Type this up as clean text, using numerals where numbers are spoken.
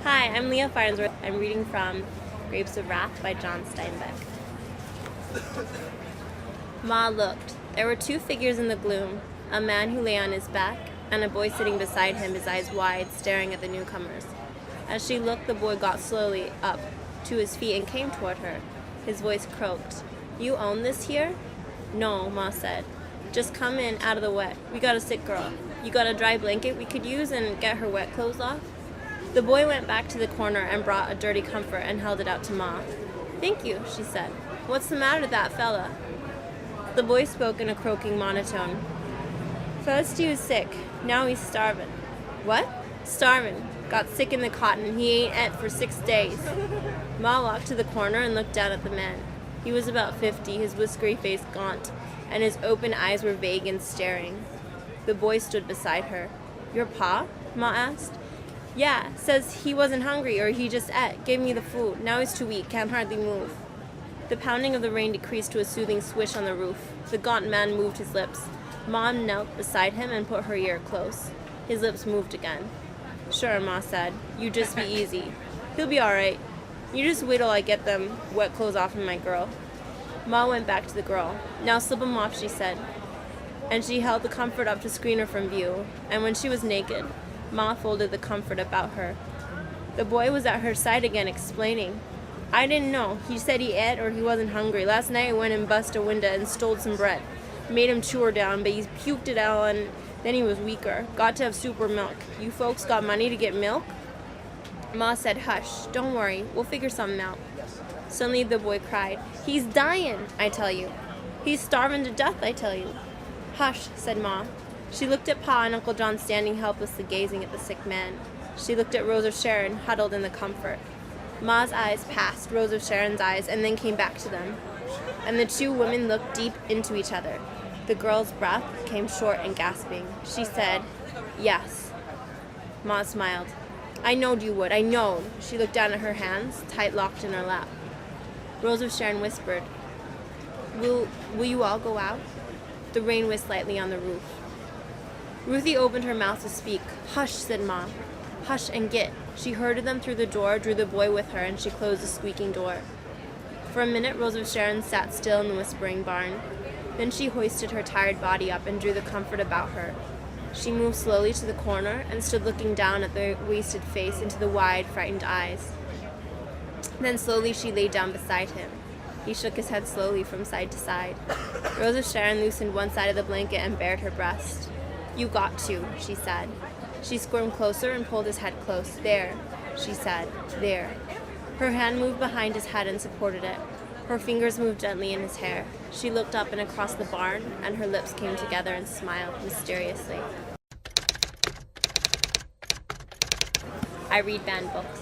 Hi, I'm Leah Farnsworth. I'm reading from Grapes of Wrath by John Steinbeck. Ma looked. There were two figures in the gloom, a man who lay on his back, and a boy sitting beside him, his eyes wide, staring at the newcomers. As she looked, the boy got slowly up to his feet and came toward her. His voice croaked. "You own this here?" "No," Ma said. "Just come in out of the wet. We got a sick girl. You got a dry blanket we could use and get her wet clothes off?" The boy went back to the corner and brought a dirty comfort and held it out to Ma. "Thank you," she said. "What's the matter with that fella?" The boy spoke in a croaking monotone. "First he was sick, now he's starving." "What?" "Starving. Got sick in the cotton. He ain't et for 6 days." Ma walked to the corner and looked down at the man. He was about 50, his whiskery face gaunt, and his open eyes were vague and staring. The boy stood beside her. "Your pa?" Ma asked. "Yeah, says he wasn't hungry or he just ate, gave me the food. Now he's too weak, can't hardly move." The pounding of the rain decreased to a soothing swish on the roof. The gaunt man moved his lips. Ma knelt beside him and put her ear close. His lips moved again. "Sure," Ma said. "You just be easy. He'll be all right. You just wait till I get them wet clothes off of my girl." Ma went back to the girl. "Now slip 'em off," she said. And she held the comfort up to screen her from view. And when she was naked, Ma folded the comfort about her. The boy was at her side again, explaining. "I didn't know. He said he ate or he wasn't hungry. Last night I went and bust a window and stole some bread. Made him chew her down, but he puked it out and then he was weaker. Got to have soup or milk. You folks got money to get milk?" Ma said, "Hush, don't worry. We'll figure something out." Suddenly the boy cried, "He's dying, I tell you. He's starving to death, I tell you." "Hush," said Ma. She looked at Pa and Uncle John standing helplessly gazing at the sick man. She looked at Rose of Sharon huddled in the comfort. Ma's eyes passed Rose of Sharon's eyes and then came back to them. And the two women looked deep into each other. The girl's breath came short and gasping. She said, "Yes." Ma smiled. "I knowed you would, I knowed." She looked down at her hands, tight locked in her lap. Rose of Sharon whispered, Will you all go out?" The rain whisked lightly on the roof. Ruthie opened her mouth to speak. "Hush," said Ma. "Hush and git." She herded them through the door, drew the boy with her, and she closed the squeaking door. For a minute, Rose of Sharon sat still in the whispering barn. Then she hoisted her tired body up and drew the comfort about her. She moved slowly to the corner and stood looking down at the wasted face into the wide, frightened eyes. Then slowly she lay down beside him. He shook his head slowly from side to side. Rose of Sharon loosened one side of the blanket and bared her breast. "You got to," she said. She squirmed closer and pulled his head close. "There," she said. "There." Her hand moved behind his head and supported it. Her fingers moved gently in his hair. She looked up and across the barn, and her lips came together and smiled mysteriously. I read banned books.